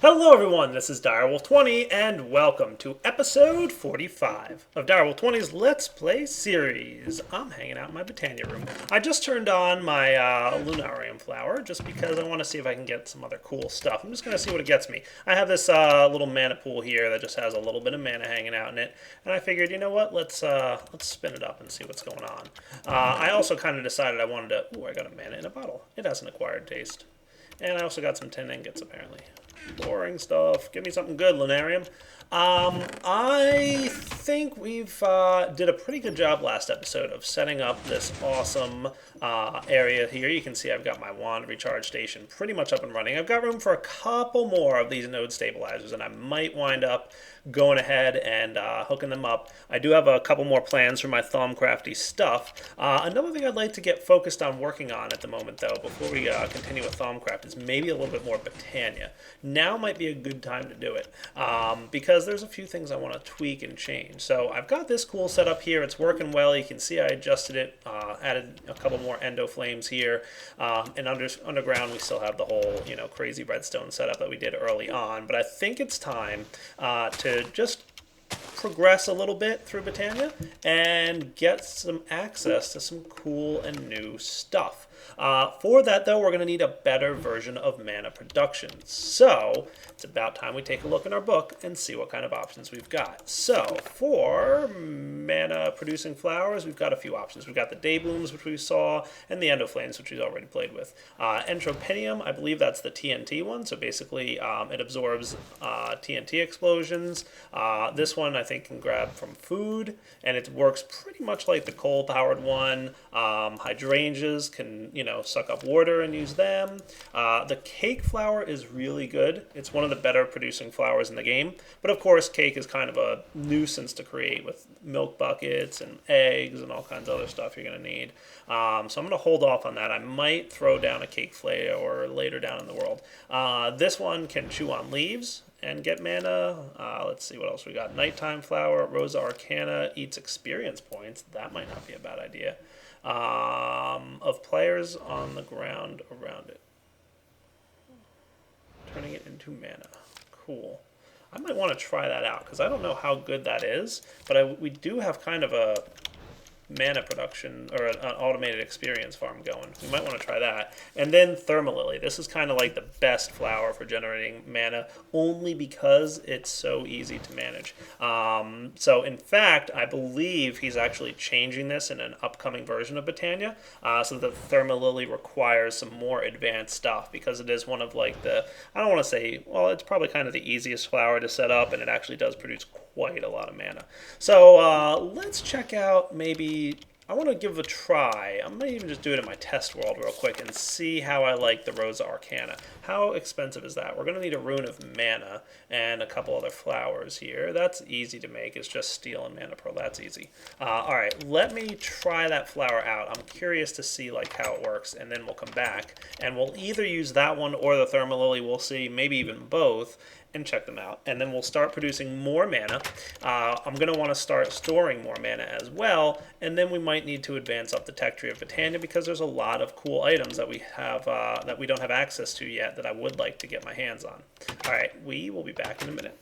Hello everyone, this is Direwolf20 and welcome to episode 45 of Direwolf20's Let's Play series. I'm hanging out in my Botania room. I just turned on my Lunarium flower just because I want to see if I can get some other cool stuff. I'm just going to see what it gets me. I have this little mana pool here that just has a little bit of mana hanging out in it, and I figured, you know what, let's spin it up and see what's going on. I also kind of decided I wanted to... Ooh, I got a mana in a bottle. It has an acquired taste. And I also got some 10 ingots apparently. Boring stuff. Give me something good, Lunarium. I think we've did a pretty good job last episode of setting up this awesome area here. You can see I've got my wand recharge station pretty much up and running. I've got room for a couple more of these node stabilizers, and I might wind up going ahead and hooking them up. I do have a couple more plans for my Thaumcrafty stuff. Another thing I'd like to get focused on working on at the moment, though, before we continue with Thaumcraft, is maybe a little bit more Botania. Now might be a good time to do it, because there's a few things I want to tweak and change. So I've got this cool setup here. It's working well. You can see I adjusted it, added a couple more endo flames here, and underground we still have the whole crazy redstone setup that we did early on. But I think it's time to just progress a little bit through Botania and get some access to some cool and new stuff. For that, though, we're going to need a better version of mana production. So it's about time we take a look in our book and see what kind of options we've got. So for mana producing flowers, we've got a few options. We've got the day blooms, which we saw, and the endoflames, which we've already played with. Entropinium, I believe that's the TNT one. So basically, it absorbs TNT explosions. This one I think can grab from food, and it works pretty much like the coal-powered one. Hydrangeas can suck up water and use them. The cake flower is really good. It's one of the better producing flowers in the game. But of course, cake is kind of a nuisance to create with milk buckets and eggs and all kinds of other stuff you're going to need. So I'm going to hold off on that. I might throw down a cake flower later down in the world. This one can chew on leaves and get mana. Let's see what else we got. Nighttime flower, Rosa Arcana eats experience points. That might not be a bad idea. Of players on the ground around it. Turning it into mana. Cool. I might want to try that out because I don't know how good that is, but we do have kind of a mana production or an automated experience farm going. We might want to try that. And then Thermalily. This is kind of like the best flower for generating mana only because it's so easy to manage. So in fact, I believe he's actually changing this in an upcoming version of Botania, so the Thermalily requires some more advanced stuff because it is one of like the, I don't want to say, well, it's probably kind of the easiest flower to set up, and it actually does produce quite a lot of mana. So let's check out maybe, I want to give a try. I'm going to even just do it in my test world real quick and see how I like the Rosa Arcana. How expensive is that? We're going to need a rune of mana and a couple other flowers here. That's easy to make. It's just steel and mana pearl. That's easy. All right, let me try that flower out. I'm curious to see like how it works, and then we'll come back and we'll either use that one or the Thermalily. We'll see, maybe even both, and check them out. And then we'll start producing more mana. I'm going to want to start storing more mana as well, and then we might need to advance up the tech tree of Botania because there's a lot of cool items that we have that we don't have access to yet that I would like to get my hands on. All right, we will be back in a minute.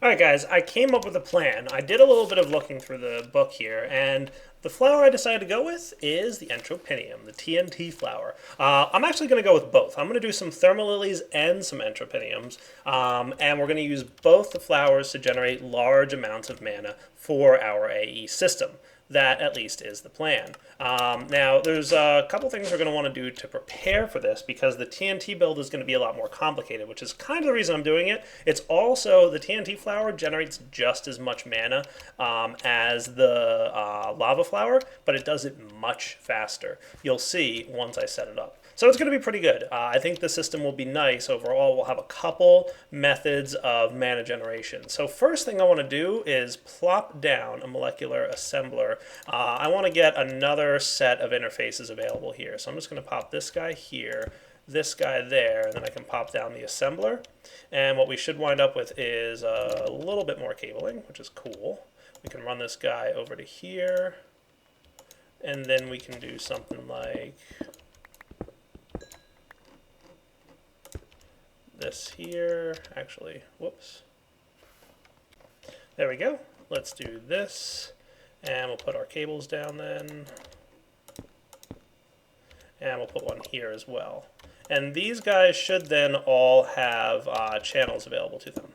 All right, guys, I came up with a plan. I did a little bit of looking through the book here, and the flower I decided to go with is the Entropinium, the TNT flower. I'm actually going to go with both. I'm going to do some Thermalilies and some Entropiniums, and we're going to use both the flowers to generate large amounts of mana for our AE system. That, at least, is the plan. Now, there's a couple things we're going to want to do to prepare for this because the TNT build is going to be a lot more complicated, which is kind of the reason I'm doing it. It's also, the TNT flower generates just as much mana as the lava flower, but it does it much faster. You'll see once I set it up. So it's going to be pretty good. I think the system will be nice. Overall, we'll have a couple methods of mana generation. So first thing I want to do is plop down a molecular assembler. I want to get another set of interfaces available here. So I'm just going to pop this guy here, this guy there, and then I can pop down the assembler. And what we should wind up with is a little bit more cabling, which is cool. We can run this guy over to here, and then we can do something like this here. Actually, whoops. There we go. Let's do this. And we'll put our cables down then. And we'll put one here as well. And these guys should then all have channels available to them.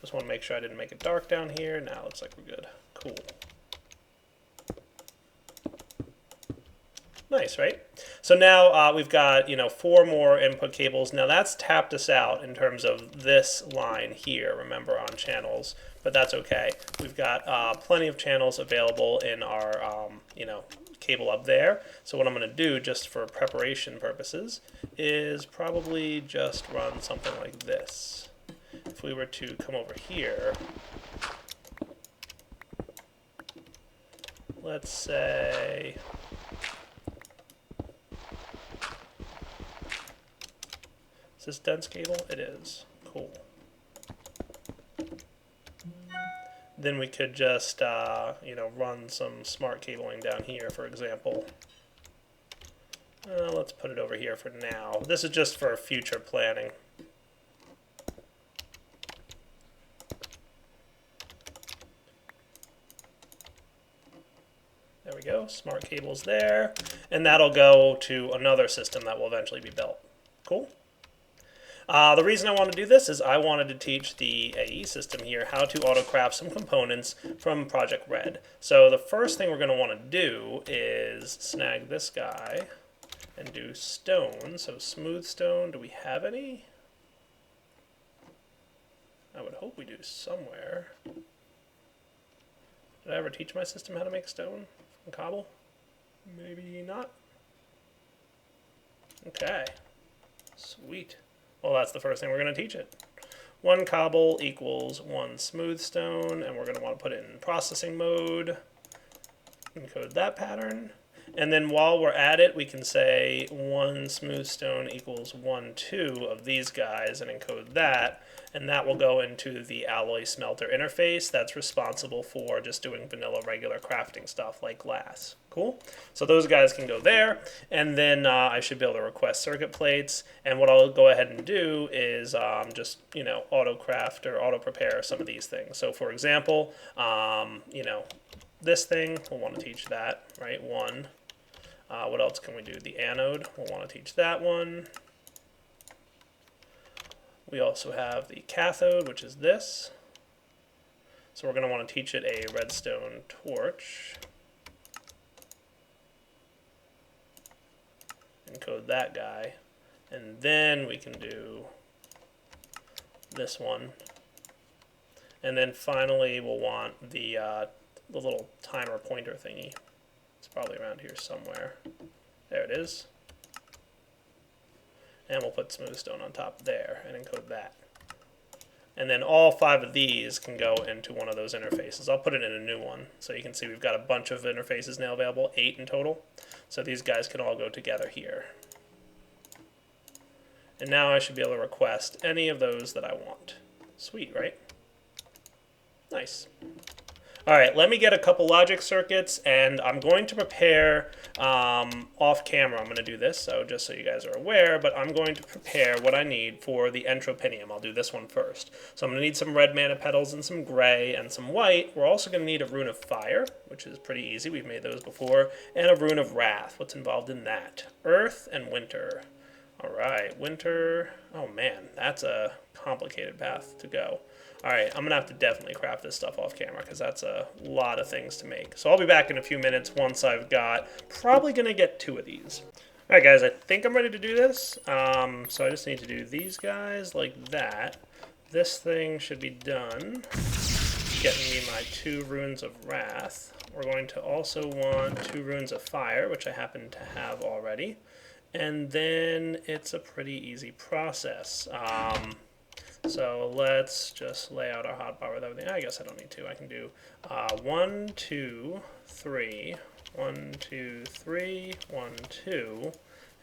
Just want to make sure I didn't make it dark down here. Now it looks like we're good. Cool. Nice, right? So now we've got, 4 more input cables. Now that's tapped us out in terms of this line here, remember, on channels, but that's okay. We've got plenty of channels available in our, cable up there. So what I'm going to do, just for preparation purposes, is probably just run something like this. If we were to come over here, let's say... Is this dense cable? It is. Cool. Then we could just, run some smart cabling down here, for example. Let's put it over here for now. This is just for future planning. There we go. Smart cables there. And that'll go to another system that will eventually be built. Cool. The reason I want to do this is I wanted to teach the AE system here how to autocraft some components from Project Red. So the first thing we're going to want to do is snag this guy and do stone. So smooth stone, do we have any? I would hope we do somewhere. Did I ever teach my system how to make stone from cobble? Maybe not. Okay, sweet. Well, that's the first thing we're going to teach it. 1 cobble equals 1 smooth stone, and we're going to want to put it in processing mode. Encode that pattern. And then while we're at it, we can say 1 smooth stone equals 1, 2 of these guys, and encode that. And that will go into the alloy smelter interface that's responsible for just doing vanilla regular crafting stuff like glass. Cool? So those guys can go there, and then I should be able to request circuit plates. And what I'll go ahead and do is just, auto craft or auto prepare some of these things. So for example, this thing, we'll want to teach that, right? 1. What else can we do? The anode, we'll want to teach that one. We also have the cathode, which is this. So we're going to want to teach it a redstone torch. Encode that guy. And then we can do this one. And then finally we'll want the little timer pointer thingy. It's probably around here somewhere. There it is. And we'll put smooth stone on top there and encode that. And then all 5 of these can go into one of those interfaces. I'll put it in a new one. So you can see we've got a bunch of interfaces now available, 8 in total. So these guys can all go together here. And now I should be able to request any of those that I want. Sweet, right? Nice. All right, let me get a couple logic circuits, and I'm going to prepare off camera. I'm going to do this, so just so you guys are aware, but I'm going to prepare what I need for the entropinium. I'll do this one first. So I'm going to need some red mana petals and some gray and some white. We're also going to need a rune of fire, which is pretty easy. We've made those before, and a rune of wrath. What's involved in that? Earth and winter. All right, winter. Oh man, that's a complicated path to go. All right, I'm going to have to definitely craft this stuff off camera because that's a lot of things to make. So I'll be back in a few minutes once I've got, probably going to get 2 of these. All right, guys, I think I'm ready to do this. So I just need to do these guys like that. This thing should be done. Getting me my 2 runes of wrath. We're going to also want 2 runes of fire, which I happen to have already. And then it's a pretty easy process. So let's just lay out our hotbar with everything. I guess I don't need to. I can do 1, 2, 3, 1, 2, 3, 1, 2,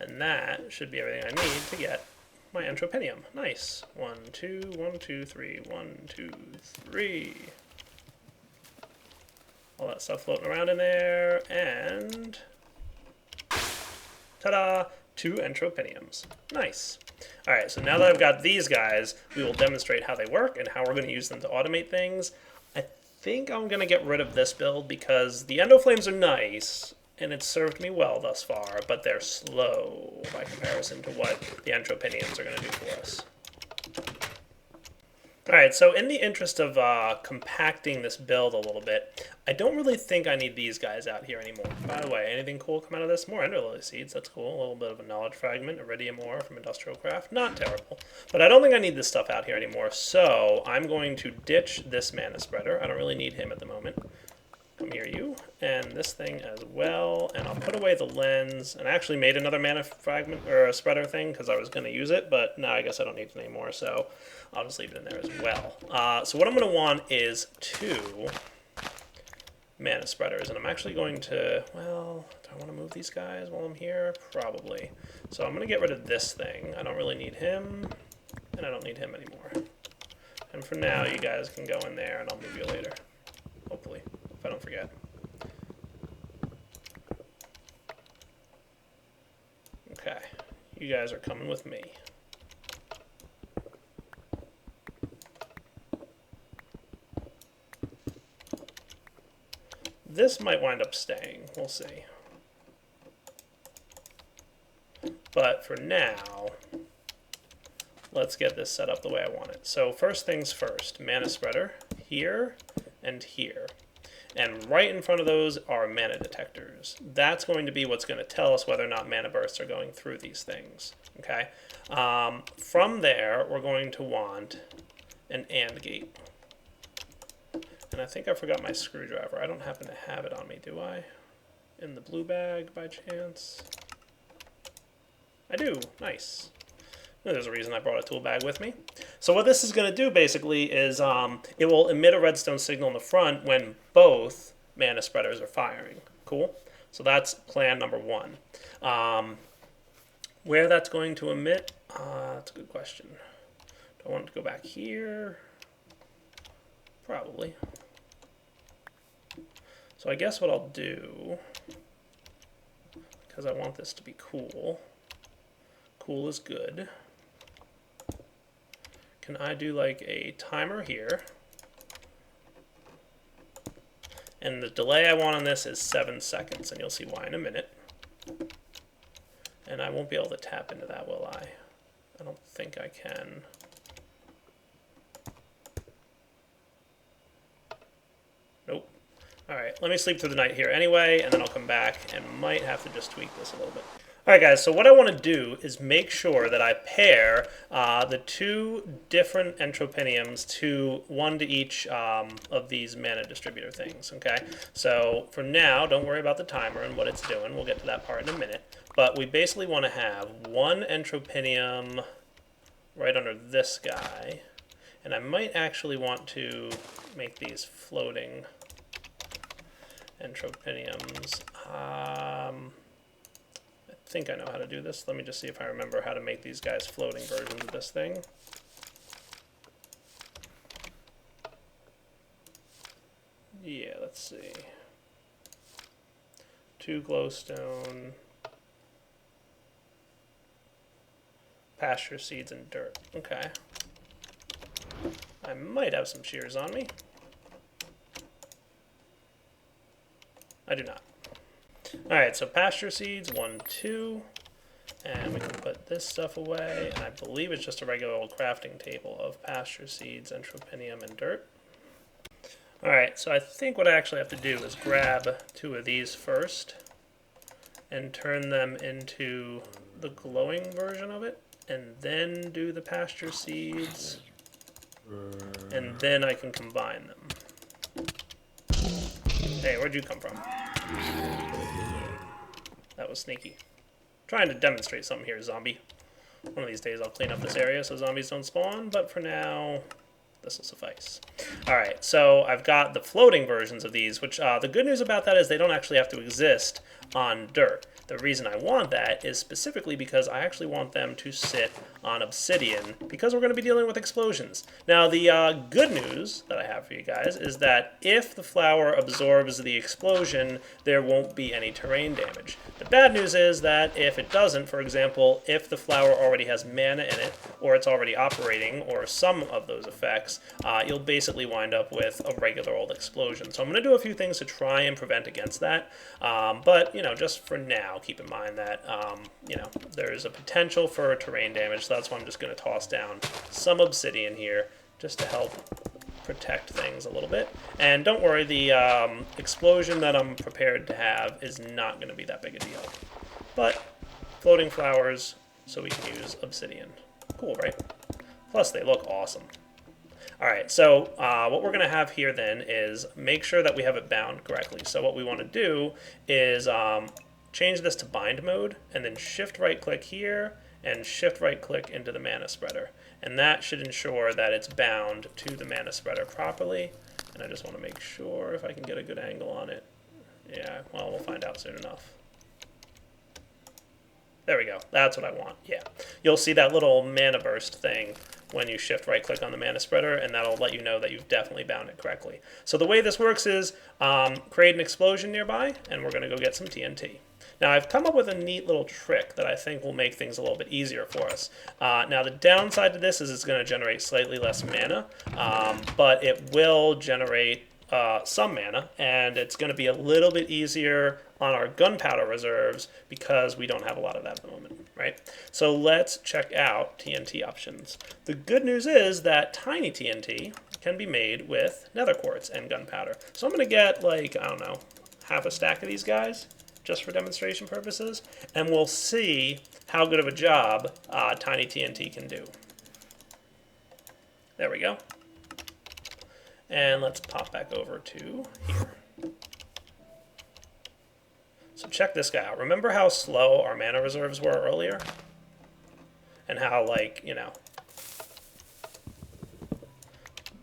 and that should be everything I need to get my entropinium. Nice. 1, 2, 1, 2, 3, 1, 2, 3. All that stuff floating around in there, and ta-da! 2 entropiniums. Nice. All right, so now that I've got these guys, we will demonstrate how they work and how we're going to use them to automate things. I think I'm going to get rid of this build because the endoflames are nice, and it's served me well thus far, but they're slow by comparison to what the entropiniums are going to do for us. Alright, so in the interest of compacting this build a little bit, I don't really think I need these guys out here anymore. By the way, anything cool come out of this? More Ender Lily seeds, that's cool. A little bit of a knowledge fragment, iridium ore from industrial craft, not terrible. But I don't think I need this stuff out here anymore, so I'm going to ditch this mana spreader. I don't really need him at the moment. Come here, you, and this thing as well, and I'll put away the lens, and I actually made another mana fragment, or a spreader thing, because I was going to use it, but now I guess I don't need it anymore, so I'll just leave it in there as well. So what I'm going to want is 2 mana spreaders, and I'm actually going to, well, do I want to move these guys while I'm here? Probably. So I'm going to get rid of this thing. I don't really need him, and I don't need him anymore. And for now, you guys can go in there, and I'll move you later, hopefully. I don't forget. Okay, you guys are coming with me. This might wind up staying, we'll see. But for now, let's get this set up the way I want it. So first things first, mana spreader here and here. And right in front of those are mana detectors. That's going to be what's going to tell us whether or not mana bursts are going through these things. Okay. From there, we're going to want an AND gate. And I think I forgot my screwdriver. I don't happen to have it on me, do I? In the blue bag, by chance? I do. Nice. There's a reason I brought a tool bag with me. So what this is going to do basically is it will emit a redstone signal in the front when both mana spreaders are firing. Cool? So that's plan number 1. Where that's going to emit, that's a good question. Do I want it to go back here? Probably. So I guess what I'll do, because I want this to be cool, cool is good. Can I do like a timer here? And the delay I want on this is 7 seconds, and you'll see why in a minute. And I won't be able to tap into that, will I? I don't think I can. Nope. Alright, let me sleep through the night here anyway, and then I'll come back and might have to just tweak this a little bit. Alright guys, so what I want to do is make sure that I pair the 2 different entropiniums to 1 to each of these mana distributor things, okay? So for now, don't worry about the timer and what it's doing. We'll get to that part in a minute. But we basically want to have 1 entropinium right under this guy. And I might actually want to make these floating entropiniums. I think I know how to do this. Let me just see if I remember how to make these guys floating versions of this thing. Yeah, let's see. 2 glowstone, pasture seeds, and dirt. Okay. I might have some shears on me. I do not. Alright, so pasture seeds, 1, 2, and we can put this stuff away, and I believe it's just a regular old crafting table of pasture seeds, entropinium, and dirt. Alright, so I think what I actually have to do is grab 2 of these first, and turn them into the glowing version of it, and then do the pasture seeds, and then I can combine them. Hey, where'd you come from? That was sneaky. Trying to demonstrate something here, zombie. One of these days I'll clean up this area so zombies don't spawn, but for now, this will suffice. Alright, so I've got the floating versions of these, which the good news about that is they don't actually have to exist on dirt. The reason I want that is specifically because I actually want them to sit on obsidian, because we're going to be dealing with explosions. Now, the good news that I have for you guys is that if the flower absorbs the explosion, there won't be any terrain damage. The The bad news is that if it doesn't, for example, if the flower already has mana in it, or it's already operating, or some of those effects, you'll basically wind up with a regular old explosion. So I'm going to do a few things to try and prevent against that. But, just for now, keep in mind that, there's a potential for terrain damage. So that's why I'm just going to toss down some obsidian here just to help protect things a little bit. And don't worry, the explosion that I'm prepared to have is not going to be that big a deal. But floating flowers, so we can use obsidian. Cool, right? Plus, they look awesome. All right, so what we're going to have here then is make sure that we have it bound correctly. So what we want to do is change this to bind mode, and then shift right click here, and shift right click into the mana spreader. And that should ensure that it's bound to the mana spreader properly. And I just want to make sure if I can get a good angle on it. Yeah, well, we'll find out soon enough. There we go. That's what I want. Yeah. You'll see that little mana burst thing when you shift right click on the mana spreader, and that'll let you know that you've definitely bound it correctly. So the way this works is create an explosion nearby, and we're going to go get some TNT. Now, I've come up with a neat little trick that I think will make things a little bit easier for us. Now, the downside to this is it's going to generate slightly less mana, but it will generate some mana, and it's going to be a little bit easier on our gunpowder reserves because we don't have a lot of that at the moment, right? So let's check out TNT options. The good news is that tiny TNT can be made with nether quartz and gunpowder. So I'm going to get, like, I don't know, half a stack of these guys, just for demonstration purposes, and we'll see how good of a job tiny TNT can do. There we go. And let's pop back over to here. So check this guy out. Remember how slow our mana reserves were earlier? And how,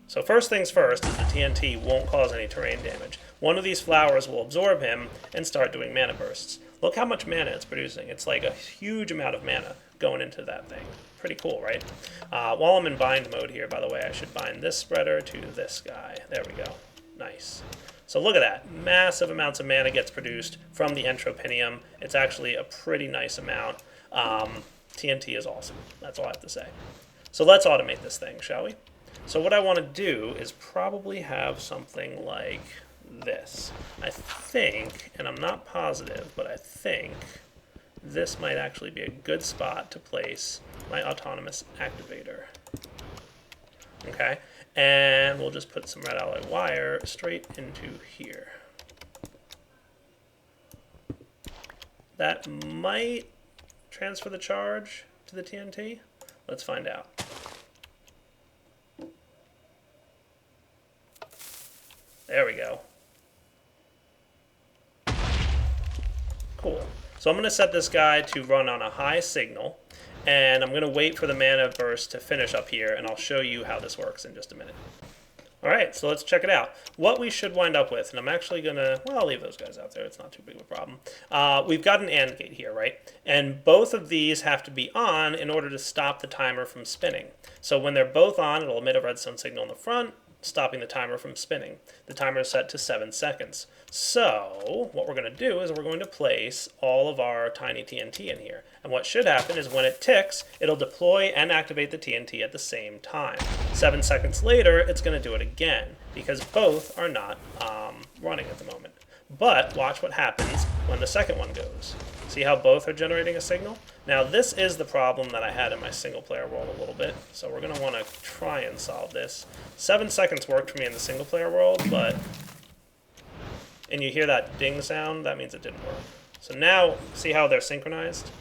So first things first is the TNT won't cause any terrain damage. One of these flowers will absorb him and start doing mana bursts. Look how much mana it's producing. It's like a huge amount of mana going into that thing. Pretty cool, right? While I'm in bind mode here, by the way, I should bind this spreader to this guy. There we go. Nice. So look at that. Massive amounts of mana gets produced from the entropinium. It's actually a pretty nice amount. TNT is awesome. That's all I have to say. So let's automate this thing, shall we? So what I want to do is probably have something like this. I think, and I'm not positive, but I think this might actually be a good spot to place my autonomous activator. Okay, and we'll just put some red alloy wire straight into here. That might transfer the charge to the TNT. Let's find out. There we go. Cool. So I'm going to set this guy to run on a high signal, and I'm going to wait for the mana burst to finish up here, and I'll show you how this works in just a minute. All right, so let's check it out. What we should wind up with, and I'm actually going to, well, I'll leave those guys out there. It's not too big of a problem. We've got an AND gate here, right? And both of these have to be on in order to stop the timer from spinning. So when they're both on, it'll emit a redstone signal in the front, stopping the timer from spinning. The timer is set to 7 seconds. So what we're going to do is we're going to place all of our tiny TNT in here. And what should happen is when it ticks, it'll deploy and activate the TNT at the same time. 7 seconds later, it's going to do it again because both are not running at the moment. But watch what happens when the second one goes. See how both are generating a signal? Now this is the problem that I had in my single player world a little bit, so we're going to want to try and solve this. 7 seconds worked for me in the single player world, and you hear that ding sound, that means it didn't work. So now, see how they're synchronized?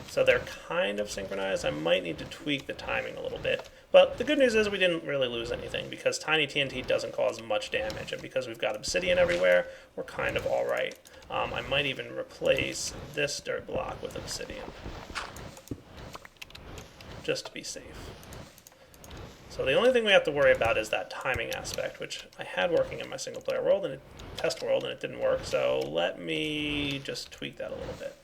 So they're kind of synchronized. I might need to tweak the timing a little bit. But the good news is we didn't really lose anything because tiny TNT doesn't cause much damage. And because we've got obsidian everywhere, we're kind of all right. I might even replace this dirt block with obsidian, just to be safe. So the only thing we have to worry about is that timing aspect, which I had working in my single player world and test world, and it didn't work. So let me just tweak that a little bit.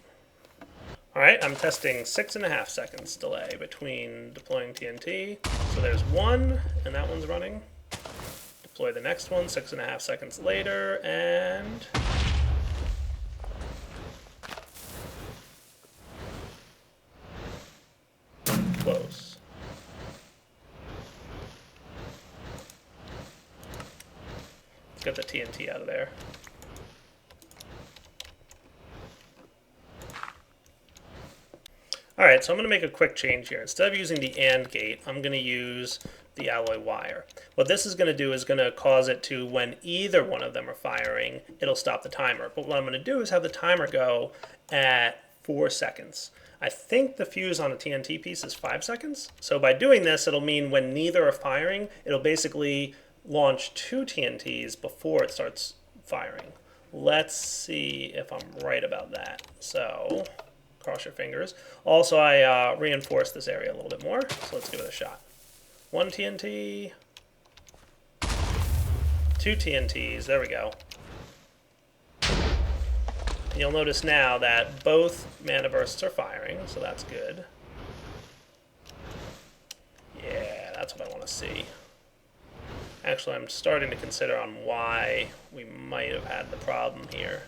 All right, I'm testing 6.5 seconds delay between deploying TNT. So there's one, and that one's running. Deploy the next one 6.5 seconds later, and close. Let's get the TNT out of there. Alright, so I'm going to make a quick change here. Instead of using the AND gate, I'm going to use the alloy wire. What this is going to do is going to cause it to, when either one of them are firing, it'll stop the timer. But what I'm going to do is have the timer go at 4 seconds. I think the fuse on a TNT piece is 5 seconds. So by doing this, it'll mean when neither are firing, it'll basically launch 2 TNTs before it starts firing. Let's see if I'm right about that. So cross your fingers. Also, I reinforced this area a little bit more, so let's give it a shot. 1 TNT, 2 TNTs, there we go. And you'll notice now that both mana bursts are firing, so that's good. Yeah, that's what I want to see. Actually, I'm starting to consider on why we might have had the problem here,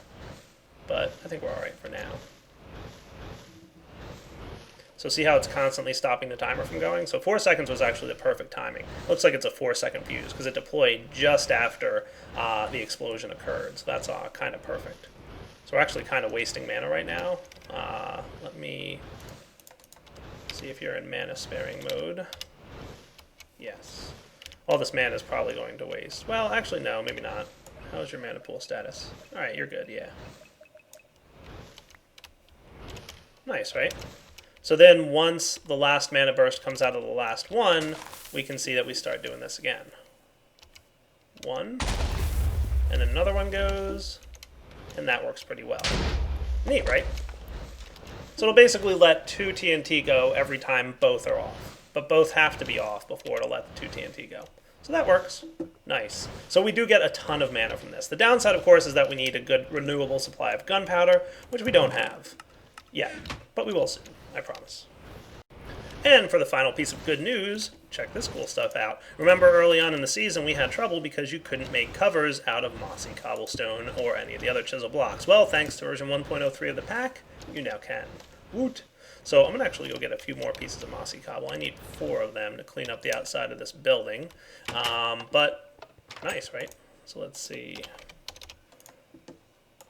but I think we're all right for now. So see how it's constantly stopping the timer from going? So 4 seconds was actually the perfect timing. Looks like it's a 4-second fuse because it deployed just after the explosion occurred. So that's kind of perfect. So we're actually kind of wasting mana right now. Let me see if you're in mana sparing mode. Yes. All this mana is probably going to waste. Well, actually no, maybe not. How's your mana pool status? Alright, you're good, yeah. Nice, right? So then once the last mana burst comes out of the last one, we can see that we start doing this again. 1, and then another one goes, and that works pretty well. Neat, right? So it'll basically let 2 TNT go every time both are off. But both have to be off before it'll let the 2 TNT go. So that works. Nice. So we do get a ton of mana from this. The downside, of course, is that we need a good renewable supply of gunpowder, which we don't have yet. But we will soon. I promise. And for the final piece of good news, check this cool stuff out. Remember early on in the season we had trouble because you couldn't make covers out of mossy cobblestone or any of the other chisel blocks. Well, thanks to version 1.03 of the pack, you now can. Woot! So I'm going to actually go get a few more pieces of mossy cobble. I need 4 of them to clean up the outside of this building. But nice, right? So let's see.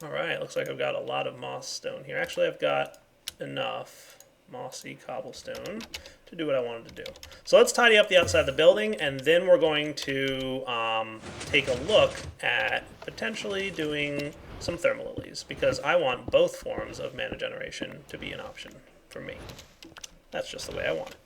Alright, looks like I've got a lot of moss stone here. Actually, I've got enough mossy cobblestone to do what I wanted to do. So let's tidy up the outside of the building, and then we're going to take a look at potentially doing some thermal lilies, because I want both forms of mana generation to be an option for me. That's just the way I want it.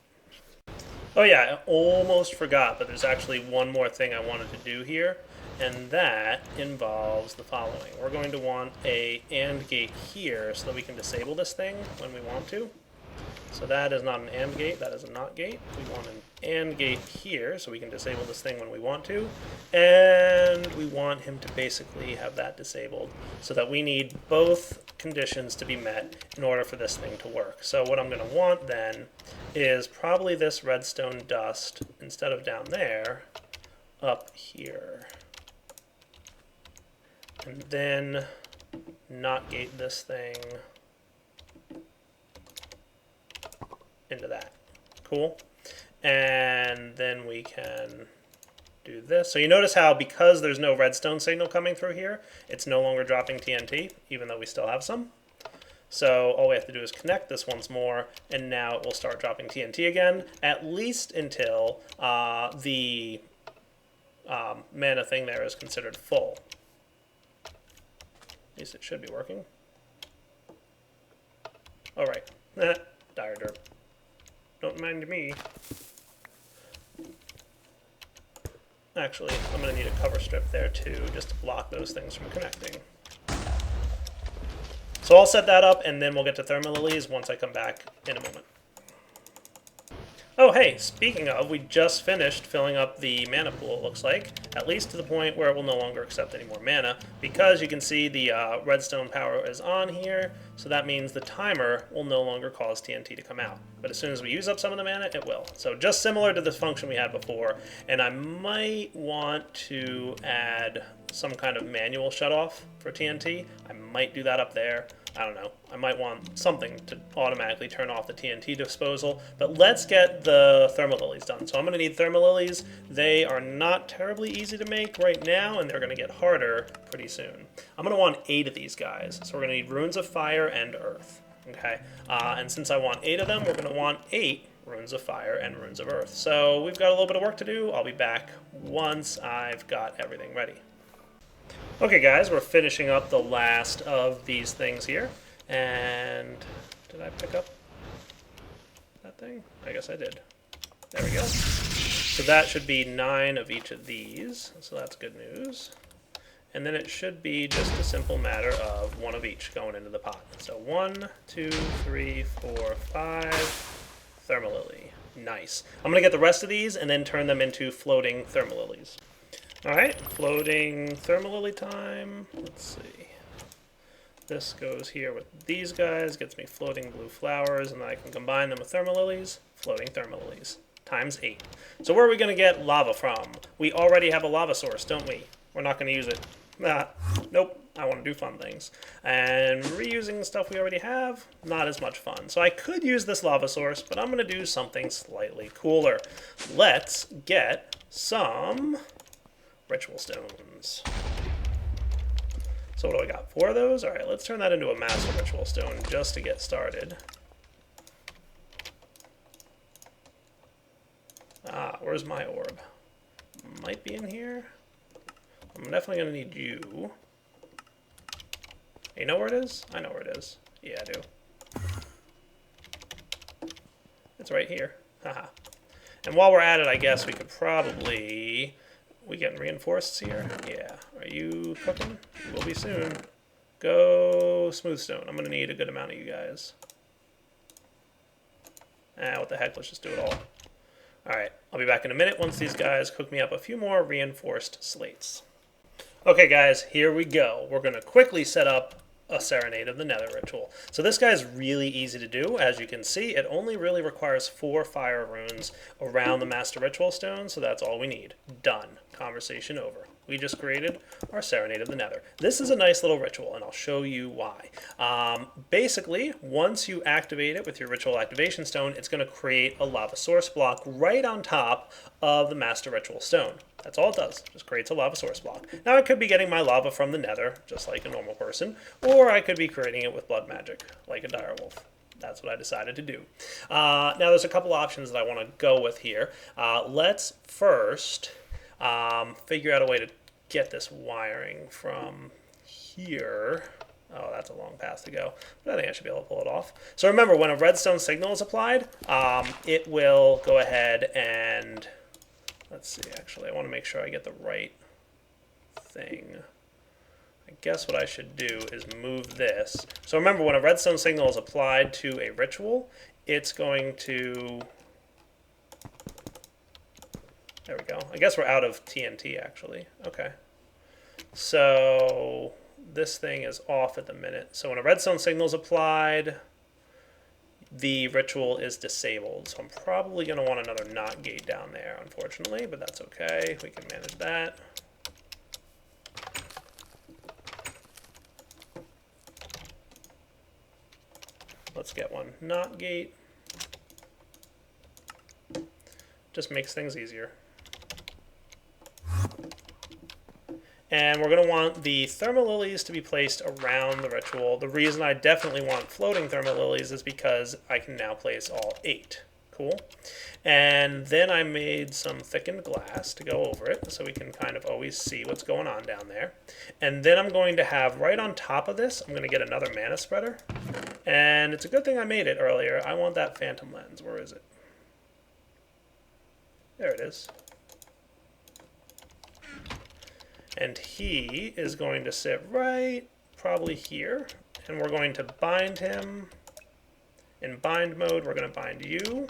Oh yeah, I almost forgot, but there's actually one more thing I wanted to do here, and that involves the following. We're going to want a AND gate here so that we can disable this thing when we want to. So that is not an AND gate, that is a NOT gate. We want an AND gate here so we can disable this thing when we want to. And we want him to basically have that disabled so that we need both conditions to be met in order for this thing to work. So what I'm going to want then is probably this redstone dust, instead of down there, up here. And then NOT gate this thing into that. Cool. And then we can do this. So you notice how, because there's no redstone signal coming through here, it's no longer dropping TNT, even though we still have some. So all we have to do is connect this once more, and now it will start dropping TNT again, at least until the mana thing there is considered full. At least it should be working. All right. Dire derp. Don't mind me. Actually, I'm going to need a cover strip there too, just to block those things from connecting. So I'll set that up, and then we'll get to thermal lilies once I come back in a moment. Oh hey, speaking of, we just finished filling up the mana pool, it looks like, at least to the point where it will no longer accept any more mana, because you can see the redstone power is on here, so that means the timer will no longer cause TNT to come out. But as soon as we use up some of the mana, it will. So just similar to the function we had before, and I might want to add some kind of manual shutoff for TNT. I might do that up there. I don't know. I might want something to automatically turn off the TNT disposal. But let's get the thermalilies done. So I'm going to need thermalilies. They are not terribly easy to make right now, and they're going to get harder pretty soon. I'm going to want 8 of these guys. So we're going to need runes of fire and earth. Okay, and since I want 8 of them, we're going to want 8 runes of fire and runes of earth. So we've got a little bit of work to do. I'll be back once I've got everything ready. Okay guys, we're finishing up the last of these things here. And did I pick up that thing? I guess I did. There we go. So that should be 9 of each of these. So that's good news. And then it should be just a simple matter of 1 of each going into the pot. So 1, 2, 3, 4, 5, thermalily. Nice. I'm going to get the rest of these and then turn them into floating thermalilies. Alright, floating thermalily time. Let's see. This goes here with these guys, gets me floating blue flowers, and then I can combine them with thermalilies, floating thermalilies, times 8. So where are we going to get lava from? We already have a lava source, don't we? We're not going to use it. Nope, I want to do fun things. And reusing stuff we already have, not as much fun. So I could use this lava source, but I'm going to do something slightly cooler. Let's get some ritual stones. So what do I got? 4 of those? Alright, let's turn that into a master ritual stone just to get started. Where's my orb? Might be in here. I'm definitely going to need you. You know where it is? I know where it is. Yeah, I do. It's right here. Haha. And while we're at it, I guess we could probably... We getting reinforced here? Yeah. Are you cooking? You will be soon. Go smooth stone. I'm going to need a good amount of you guys. What the heck? Let's just do it all. Alright. I'll be back in a minute once these guys cook me up a few more reinforced slates. Okay, guys. Here we go. We're going to quickly set up a Serenade of the Nether ritual. So this guy's really easy to do. As you can see, it only really requires 4 fire runes around the Master Ritual Stone, so that's all we need. Done. Conversation over. We just created our Serenade of the Nether. This is a nice little ritual, and I'll show you why. Basically, once you activate it with your Ritual Activation Stone, it's going to create a lava source block right on top of the Master Ritual Stone. That's all it does. Just creates a lava source block. Now I could be getting my lava from the nether, just like a normal person, or I could be creating it with blood magic, like a direwolf. That's what I decided to do. Now there's a couple options that I want to go with here. Let's first figure out a way to get this wiring from here. Oh, that's a long path to go. But I think I should be able to pull it off. So remember, when a redstone signal is applied, it will go ahead and... Let's see, actually, I want to make sure I get the right thing. I guess what I should do is move this. So remember, when a redstone signal is applied to a ritual, it's going to... There we go. I guess we're out of TNT, actually. Okay. So this thing is off at the minute. So when a redstone signal is applied, the ritual is disabled. So I'm probably going to want another NOT gate down there, unfortunately, but that's okay. We can manage that. Let's get one NOT gate. Just makes things easier. And we're going to want the thermal lilies to be placed around the ritual. The reason I definitely want floating thermal lilies is because I can now place all 8. Cool. And then I made some thickened glass to go over it so we can kind of always see what's going on down there. And then I'm going to have right on top of this, I'm going to get another mana spreader. And it's a good thing I made it earlier. I want that phantom lens. Where is it? There it is. And he is going to sit right probably here. And we're going to bind him. In bind mode, we're going to bind you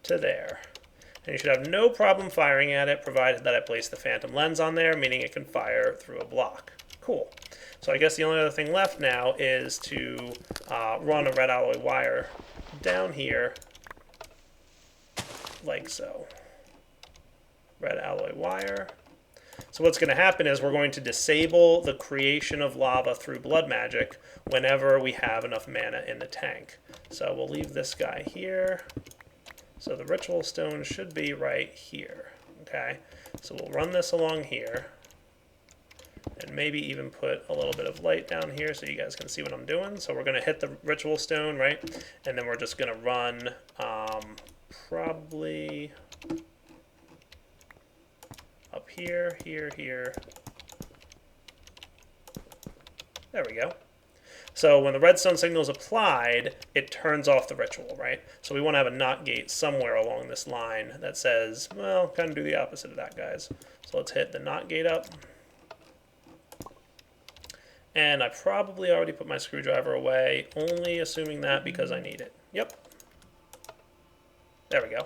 to there. And you should have no problem firing at it, provided that I place the phantom lens on there, meaning it can fire through a block. Cool. So I guess the only other thing left now is to run a red alloy wire down here, like so. Red alloy wire. So what's going to happen is we're going to disable the creation of lava through blood magic whenever we have enough mana in the tank. So we'll leave this guy here. So the ritual stone should be right here. Okay, so we'll run this along here. And maybe even put a little bit of light down here so you guys can see what I'm doing. So we're going to hit the ritual stone, right? And then we're just going to run probably up here, here. There we go. So when the redstone signal is applied, it turns off the ritual, right? So we want to have a not gate somewhere along this line that says, well, kind of do the opposite of that, guys. So let's hit the not gate up. And I probably already put my screwdriver away, only assuming that because I need it. Yep. There we go.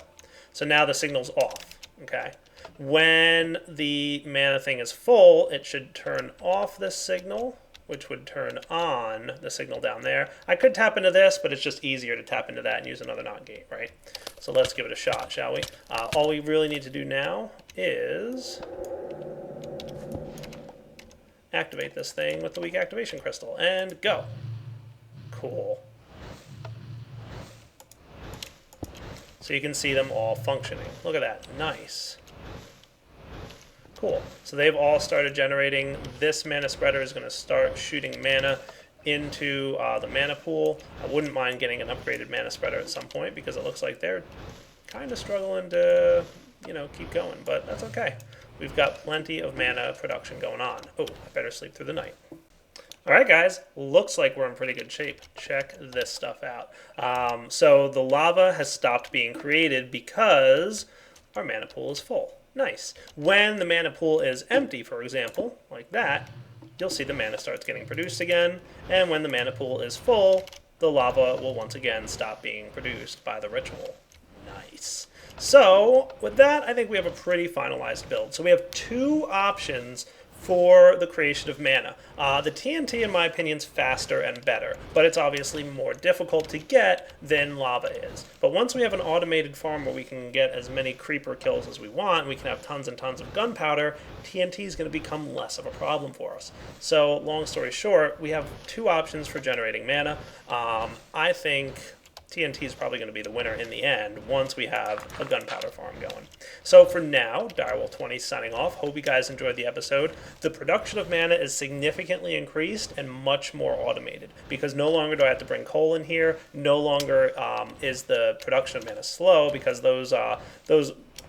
So now the signal's off, okay? When the mana thing is full, it should turn off this signal, which would turn on the signal down there. I could tap into this, but it's just easier to tap into that and use another NOT gate, right? So let's give it a shot, shall we? All we really need to do now is activate this thing with the weak activation crystal, and go. Cool. So you can see them all functioning. Look at that, nice. Cool, so they've all started generating. This mana spreader is gonna start shooting mana into the mana pool. I wouldn't mind getting an upgraded mana spreader at some point because it looks like they're kind of struggling to, you know, keep going, but that's okay. We've got plenty of mana production going on. Oh, I better sleep through the night. All right, guys, looks like we're in pretty good shape. Check this stuff out. So the lava has stopped being created because our mana pool is full. Nice. When the mana pool is empty, for example, like that, you'll see the mana starts getting produced again. And when the mana pool is full, the lava will once again stop being produced by the ritual. Nice. So with that, I think we have a pretty finalized build. So we have two options for the creation of mana. The TNT, in my opinion, is faster and better, but it's obviously more difficult to get than lava is. But once we have an automated farm where we can get as many creeper kills as we want, we can have tons and tons of gunpowder, TNT is going to become less of a problem for us. So long story short, we have two options for generating mana. I think TNT is probably going to be the winner in the end once we have a gunpowder farm going. So for now, Direwolf20 signing off. Hope you guys enjoyed the episode. The production of mana is significantly increased and much more automated because no longer do I have to bring coal in here. No longer is the production of mana slow because those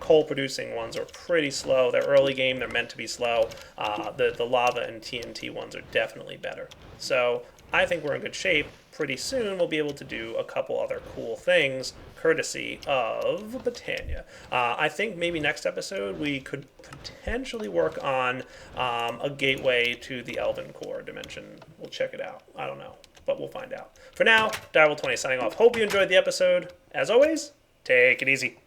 coal producing ones are pretty slow. They're early game. They're meant to be slow. The lava and TNT ones are definitely better. So I think we're in good shape. Pretty soon we'll be able to do a couple other cool things courtesy of Botania. I think maybe next episode we could potentially work on a gateway to the Elven Core dimension. We'll check it out. I don't know, but we'll find out. For now, Direwolf20 signing off. Hope you enjoyed the episode. As always, take it easy.